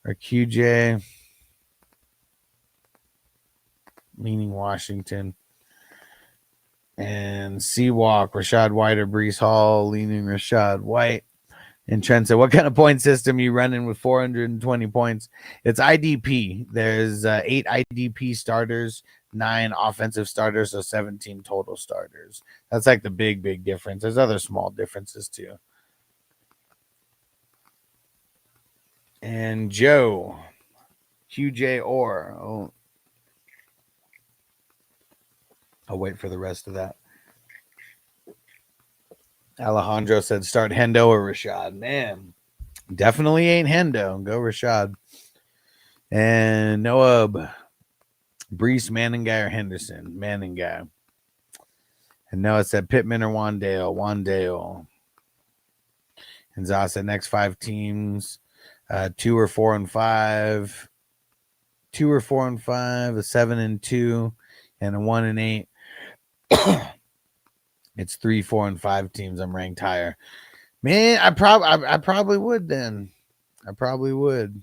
or QJ. Leaning Washington. And Seawalk, Rashad White or Brees Hall. Leaning Rashad White. And Trent said, what kind of point system you running with 420 points? It's IDP. There's 8 IDP starters, 9 offensive starters, so 17 total starters. That's like the big difference. There's other small differences too. And Joe, QJ or. Oh, I'll wait for the rest of that. Alejandro said, start Hendo or Rashad. Man, definitely ain't Hendo. Go Rashad. And Noah, Brees, Manning guy or Henderson? Manning guy. And Noah said Pittman or Wandale? Wandale. And Zah said next 5 teams, 2 or 4 and 5, 2 or 4 and 5, a 7 and 2, and a 1 and 8. It's 3, 4 and 5 teams. I'm ranked higher. Man, I probably would then. I probably would.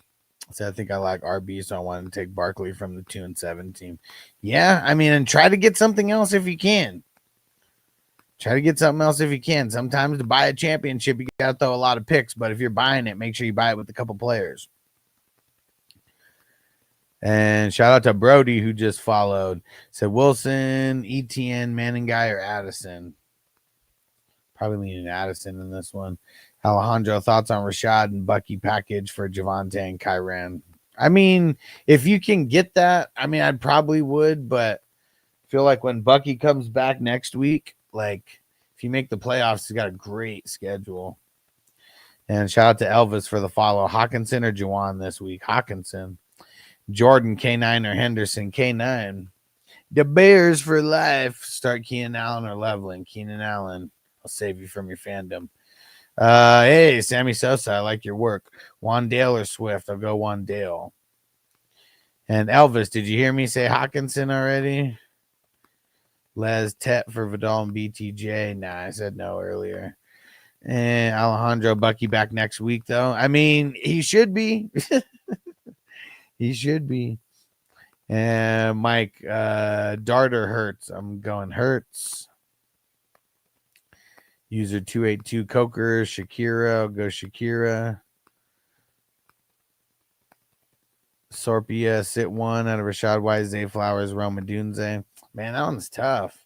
So I think I like RB, so I wanted to take Barkley from the 2 and 7 team. Yeah, I mean, and try to get something else if you can. Try to get something else if you can. Sometimes to buy a championship, you got to throw a lot of picks, but if you're buying it, make sure you buy it with a couple players. And shout out to Brody, who just followed. Said Wilson, ETN, Manning guy, or Addison. Probably leaning Addison in this one. Alejandro, thoughts on Rashad and Bucky package for Javonte and Kyran? I mean, if you can get that, I mean, I probably would, but I feel like when Bucky comes back next week, like if you make the playoffs, he's got a great schedule. And shout out to Elvis for the follow. Hawkinson or Juwan this week? Hawkinson. Jordan, K9 or Henderson? K9. The Bears for life. Start Keenan Allen or Leveling? Keenan Allen. I'll save you from your fandom. Hey, Sammy Sosa, I like your work. Wandale or Swift? I'll go Wandale. And Elvis, did you hear me say Hawkinson already? Les Tet for Vidal and BTJ. Nah, I said no earlier. And Alejandro, Bucky back next week, though. I mean, he should be. He should be. And Mike, Darter Hurts. I'm going Hurts. User 282 Coker, Shakira. I'll go Shakira. Sorpia, sit 1 out of Rashad White, Zay Flowers, Roma Dunze. Man, that one's tough.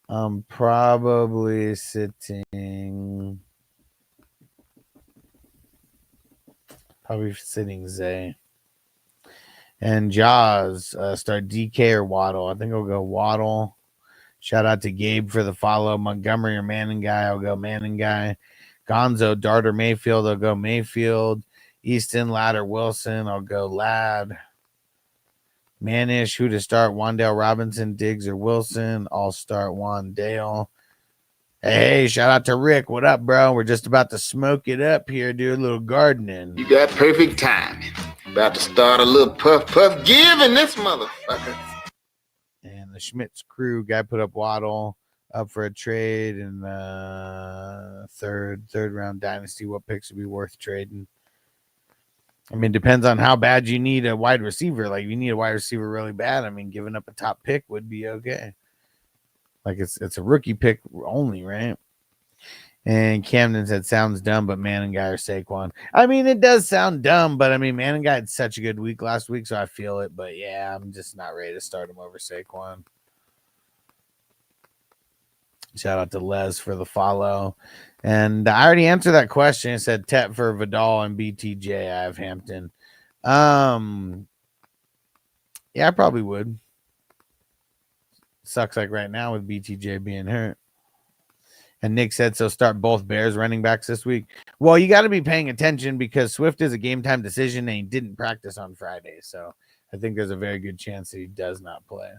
I'm probably sitting Zay. And Jaws, start DK or Waddle. I think I'll go Waddle. Shout out to Gabe for the follow. Montgomery or Manning guy. I'll go Manning guy. Gonzo, Dart or Mayfield. I'll go Mayfield. Easton, Ladd or Wilson. I'll go Ladd. Manish, who to start? Wandale Robinson, Diggs or Wilson. I'll start Wandale. Hey, shout out to Rick. What up, bro? We're just about to smoke it up here, do a little gardening. You got perfect timing. About to start a little puff give in this motherfucker. And the Schmitz crew guy put up Waddle up for a trade in third round dynasty. What picks would be worth trading? I mean, depends on how bad you need a wide receiver. Like, if you need a wide receiver really bad, I mean, giving up a top pick would be okay. Like, it's a rookie pick only, right? And Camden said, sounds dumb, but Manning guy or Saquon. I mean, it does sound dumb, but I mean, Manning guy had such a good week last week, so I feel it. But yeah, I'm just not ready to start him over Saquon. Shout out to Les for the follow. And I already answered that question. It said Tet for Vidal and BTJ. I have Hampton. Yeah, I probably would. Sucks like right now with BTJ being hurt. And Nick said, so start both Bears running backs this week. Well, you got to be paying attention because Swift is a game time decision and he didn't practice on Friday. So I think there's a very good chance that he does not play.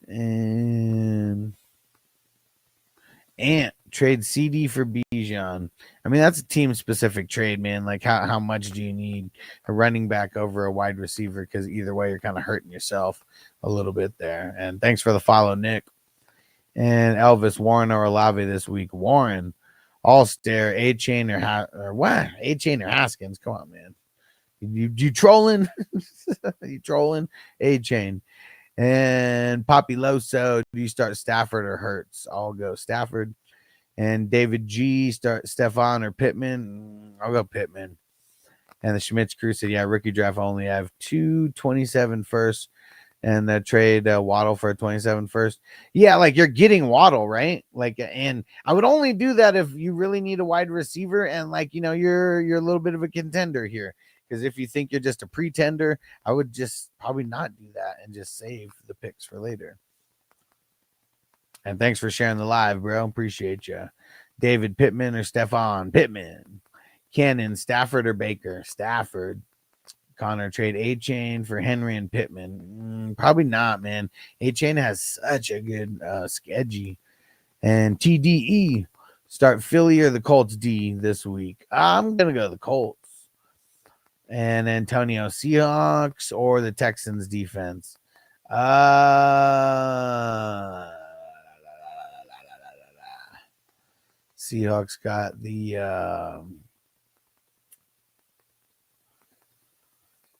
And Ant Trade CD for Bijan. I mean, that's a team specific trade, man. Like, how much do you need a running back over a wide receiver? Because either way, you're kind of hurting yourself a little bit there. And thanks for the follow, Nick. And Elvis, Warren or Olave this week. Warren, all stare, A-Chain or what? A-Chain or Haskins? Come on, man. You trolling? You trolling? A-Chain. And Poppy Loso, do you start Stafford or Hurts? I'll go Stafford. And David G, start Stefan or Pittman? I'll go Pittman. And the Schmitz crew said, yeah, rookie draft only. I have 227 first and trade Waddle for a 27 first. Yeah, like you're getting Waddle, right? Like, and I would only do that if you really need a wide receiver and like, you know, you're a little bit of a contender here. Because if you think you're just a pretender, I would just probably not do that and just save the picks for later. And thanks for sharing the live, bro. Appreciate you. David, Pittman or Stefan? Pittman. Cannon, Stafford or Baker? Stafford. Connor, trade A-Chain for Henry and Pittman. Probably not, man. A-Chain has such a good schedule. And TDE, start Philly or the Colts D this week? I'm going to go the Colts. And Antonio, Seahawks or the Texans defense? Seahawks got the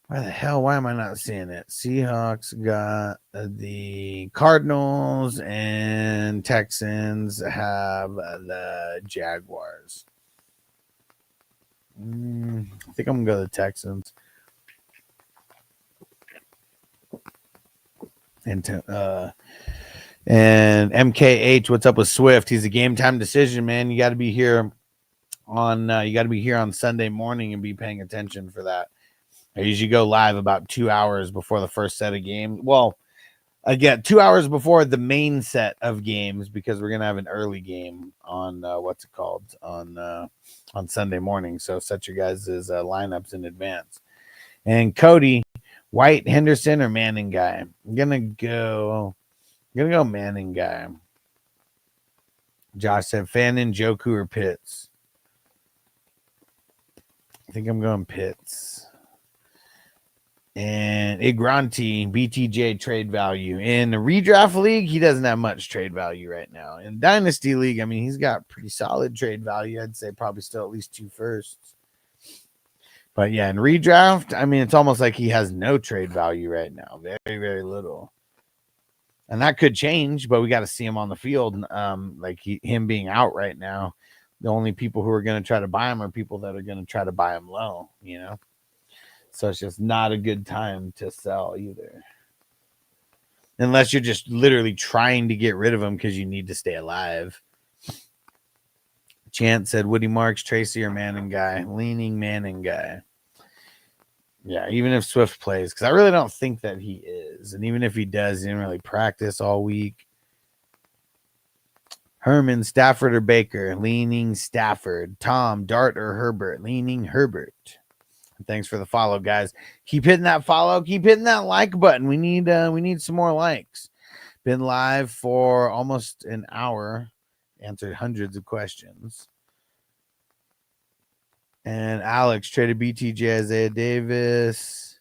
why the hell? Why am I not seeing it? Seahawks got the Cardinals and Texans have the Jaguars. I think I'm gonna go to the Texans. And MKH, what's up with Swift? He's a game time decision, man. You got to be here on Sunday morning and be paying attention for that. I usually go live about 2 hours before the first set of games. Well, again, 2 hours before the main set of games because we're gonna have an early game on on Sunday morning. So set your guys' lineups in advance. And Cody, White, Henderson, or Manning guy? I'm gonna go Manning guy. Josh said Fannin, Joku, or Pitts. I think I'm going Pitts. And Igranti, BTJ trade value. In the redraft league, he doesn't have much trade value right now. In Dynasty League, I mean, he's got pretty solid trade value. I'd say probably still at least 2 firsts. But yeah, in redraft, I mean, it's almost like he has no trade value right now. Very, very little. And that could change, but we got to see him on the field. Him being out right now, the only people who are going to try to buy him are people that are going to try to buy him low, you know? So it's just not a good time to sell either. Unless you're just literally trying to get rid of him because you need to stay alive. Chance said Woody Marks, Tracy, or Manning guy. Leaning Manning guy. Yeah, even if Swift plays, because I really don't think that he is. And even if he does, he didn't really practice all week. Herman, Stafford, or Baker? Leaning Stafford. Tom, Dart, or Herbert? Leaning Herbert. Thanks for the follow, guys. Keep hitting that follow. Keep hitting that like button. We need some more likes. Been live for almost an hour. Answered hundreds of questions. And Alex traded BTJ, Isaiah Davis,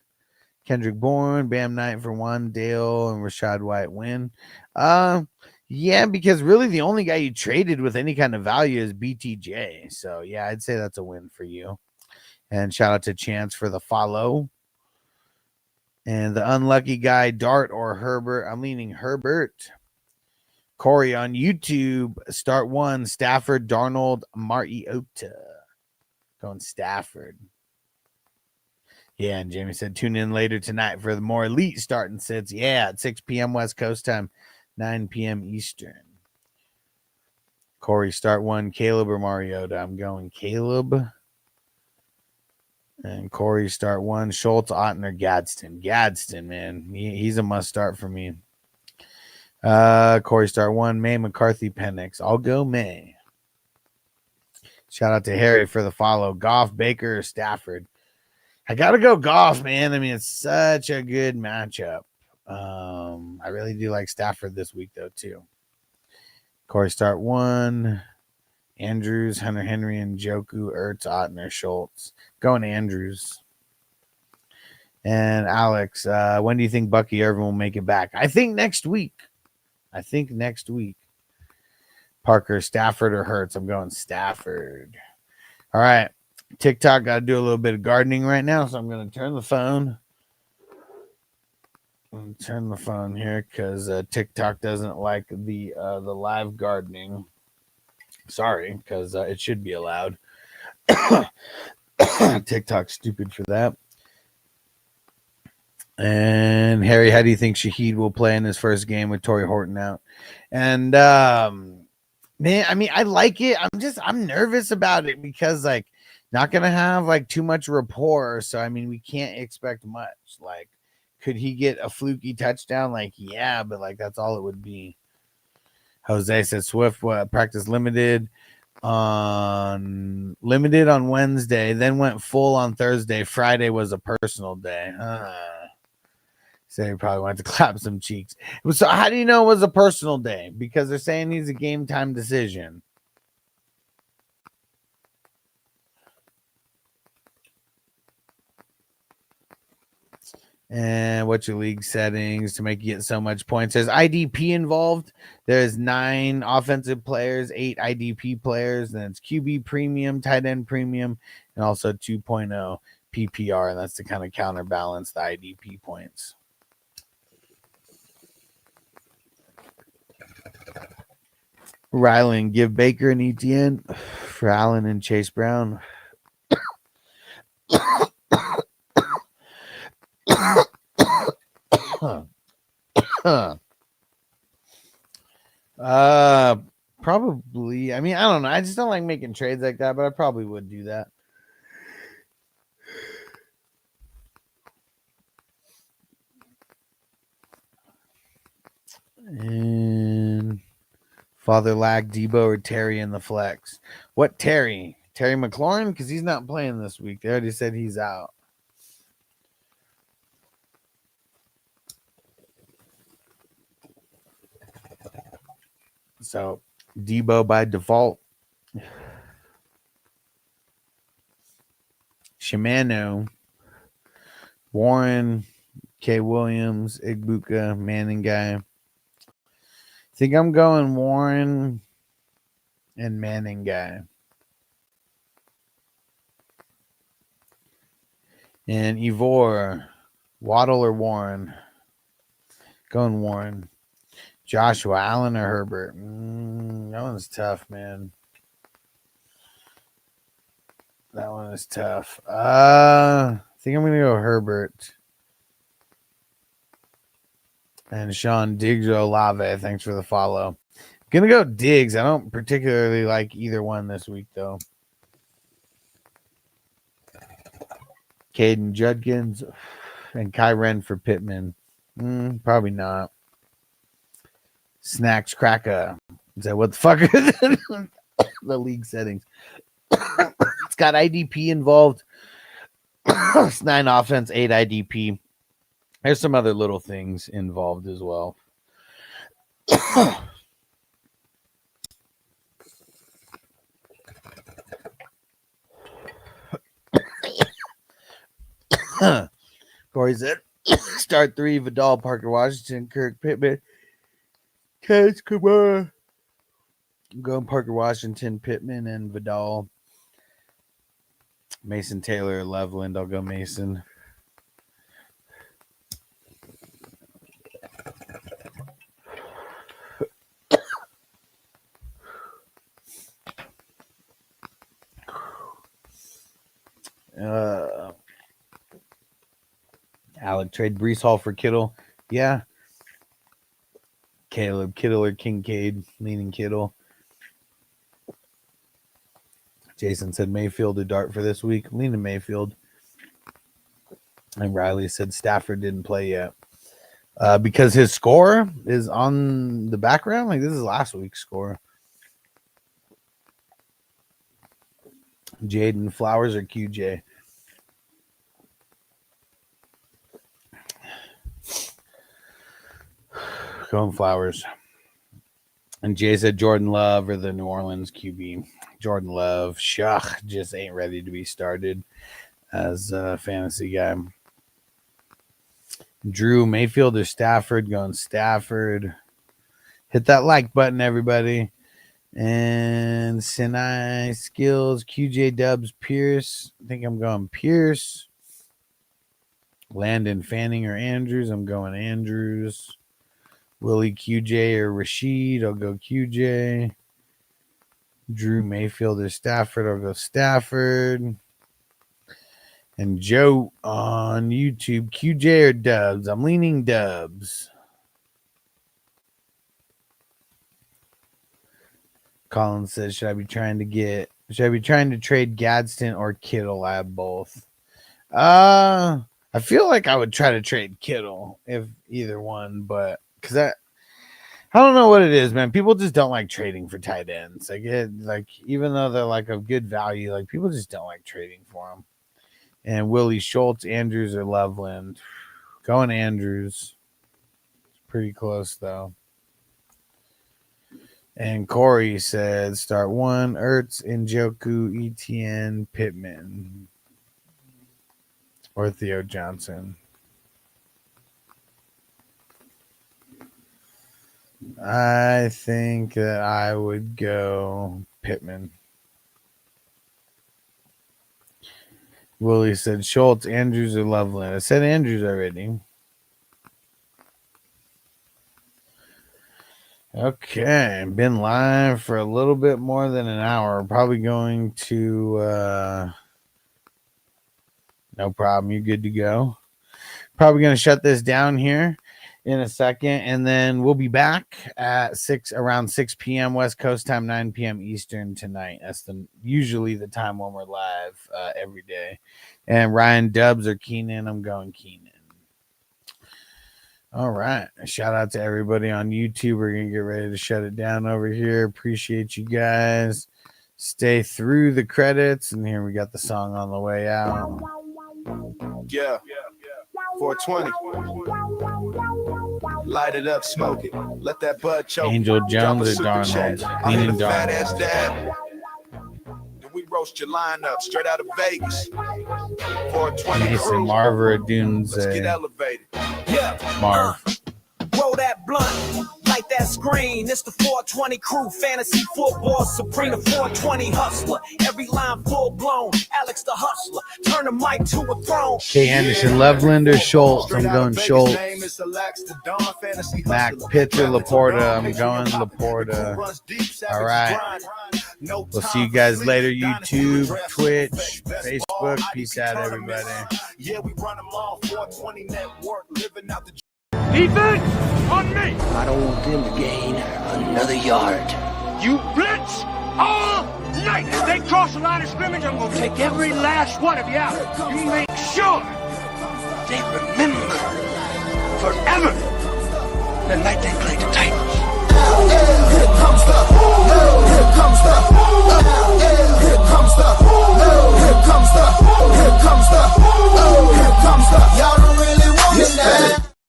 Kendrick Bourne, Bam Knight for 1, Dale, and Rashad White win. Yeah, because really the only guy you traded with any kind of value is BTJ. So yeah, I'd say that's a win for you. And shout out to Chance for the follow. And the unlucky guy, Dart or Herbert. I'm leaning Herbert. Corey on YouTube, start 1, Stafford, Darnold, Mariota. Going Stafford. Yeah, and Jamie said, tune in later tonight for the more elite starting sets. Yeah, at 6 p.m. West Coast time, 9 p.m. Eastern. Corey, start 1, Caleb or Mariota. I'm going Caleb. And Corey, start 1, Schultz, Otten, or Gadsden. Gadsden, man. He's a must start for me. Corey, start 1, May, McCarthy, Penix. I'll go May. Shout out to Harry for the follow. Goff, Baker, or Stafford. I got to go Goff, man. I mean, it's such a good matchup. I really do like Stafford this week, though, too. Corey, start 1. Andrews, Hunter Henry, and Joku, Ertz, Ottner, Schultz. Going Andrews. And Alex, when do you think Bucky Irvin will make it back? I think next week. Parker, Stafford, or Hurts? I'm going Stafford. All right. TikTok, got to do a little bit of gardening right now, so I'm going to turn the phone. Here because TikTok doesn't like the live gardening. Sorry, because it should be allowed. TikTok's stupid for that. And Harry, how do you think Shaheed will play in his first game with Torrey Horton out? And man, I mean, I like it. I'm nervous about it because like not gonna have like too much rapport. So I mean, we can't expect much. Like, could he get a fluky touchdown? Like, yeah, but like that's all it would be. Jose said Swift practice limited on Wednesday, then went full on Thursday. Friday was a personal day. So he probably wanted to clap some cheeks. So how do you know it was a personal day? Because they're saying he's a game time decision. And what's your league settings to make you get so much points? There's IDP involved. There's 9 offensive players, 8 IDP players. Then it's QB premium, tight end premium, and also 2.0 PPR. And that's to kind of counterbalance the IDP points. Rylan, give Baker and Etienne for Allen and Chase Brown. Probably. I mean, I don't know. I just don't like making trades like that, but I probably would do that. And Father Lag, Debo, or Terry in the flex. What Terry? Terry McLaurin? Because he's not playing this week. They already said he's out. So Debo by default. Shimano, Warren, K. Williams, Igbuka, Manning guy. I think I'm going Warren and Manning guy. And Ivor, Waddle or Warren? Going Warren. Joshua Allen or Herbert? That one's tough, man. That one is tough. I think I'm gonna go Herbert. And Sean Diggs or Olave. Thanks for the follow. Gonna go Diggs. I don't particularly like either one this week though. Caden Judkins and Kyren for Pittman. Probably not. Snacks Cracker. Is that what the fuck is the league settings? It's got IDP involved. It's 9 offense, 8 IDP. There's some other little things involved as well. Corey said, start 3, Vidal, Parker Washington, Kirk Pittman, Case Kumar. I'm going Parker Washington, Pittman, and Vidal. Mason Taylor, Loveland. I'll go Mason. Alec, trade Brees Hall for Kittle. Yeah. Caleb, Kittle or Kincaid, leaning Kittle. Jason said Mayfield or Dart for this week. Leaning Mayfield. And Riley said Stafford didn't play yet. Because his score is on the background. Like, this is last week's score. Jaden Flowers or QJ? Going Flowers. And Jay said Jordan Love or the New Orleans QB. Jordan Love, Shach, just ain't ready to be started as a fantasy guy. Drew Mayfield or Stafford, going Stafford. Hit that like button, everybody. And Sinai Skills, QJ Dubs, Pierce. I think I'm going Pierce. Landon Fanning or Andrews. I'm going Andrews. Willie QJ or Rashid. I'll go QJ. Drew Mayfield or Stafford. I'll go Stafford. And Joe on YouTube, QJ or Dubs? I'm leaning Dubs. Colin says, should I be trying to trade Gadsden or Kittle? I have both. I feel like I would try to trade Kittle if either one, but because I don't know what it is, man. People just don't like trading for tight ends. Even though they're like of good value, like people just don't like trading for them. And Willie Schultz, Andrews, or Loveland. Going Andrews. Pretty close, though. And Corey said, start 1, Ertz, Njoku, ETN, Pittman. Or Theo Johnson. I think that I would go Pittman. Willie said Schultz, Andrews, or Loveland. I said Andrews already. Okay, been live for a little bit more than an hour. Probably going to no problem. You're good to go. Probably going to shut this down here in a second, and then we'll be back at around 6 p.m. West Coast time, 9 p.m. Eastern tonight. That's usually the time when we're live every day. And Ryan Dubs or Keenan, I'm going Keenan. All right. Shout out to everybody on YouTube. We're going to get ready to shut it down over here. Appreciate you guys. Stay through the credits. And here we got the song on the way out. Yeah. 420. Light it up, smoke it. Let that bud choke. Angel Jones or Darnold? Cleaning Darnold. Then we roast your lineup straight out of Vegas. 420 Mason Marv or Dunes. Let's get elevated. Marv. Roll that blunt, light that screen. It's the 420 crew, fantasy football supreme. The 420 hustler, every line full blown. Alex the hustler, turn the mic to a throne. K. Anderson, Loveland or Schultz? I'm going Schultz. Mac Pitts or Laporta? I'm going Laporta. All right. We'll see you guys later. YouTube, Twitch, Facebook. Peace out, everybody. Yeah, we run them all. 420 network, living out the Defense on me. I don't want them to gain another yard. You blitz all night. If they cross the line of scrimmage, I'm going to take every last one of you out. You make sure they remember forever the night they played the Titans. Here comes the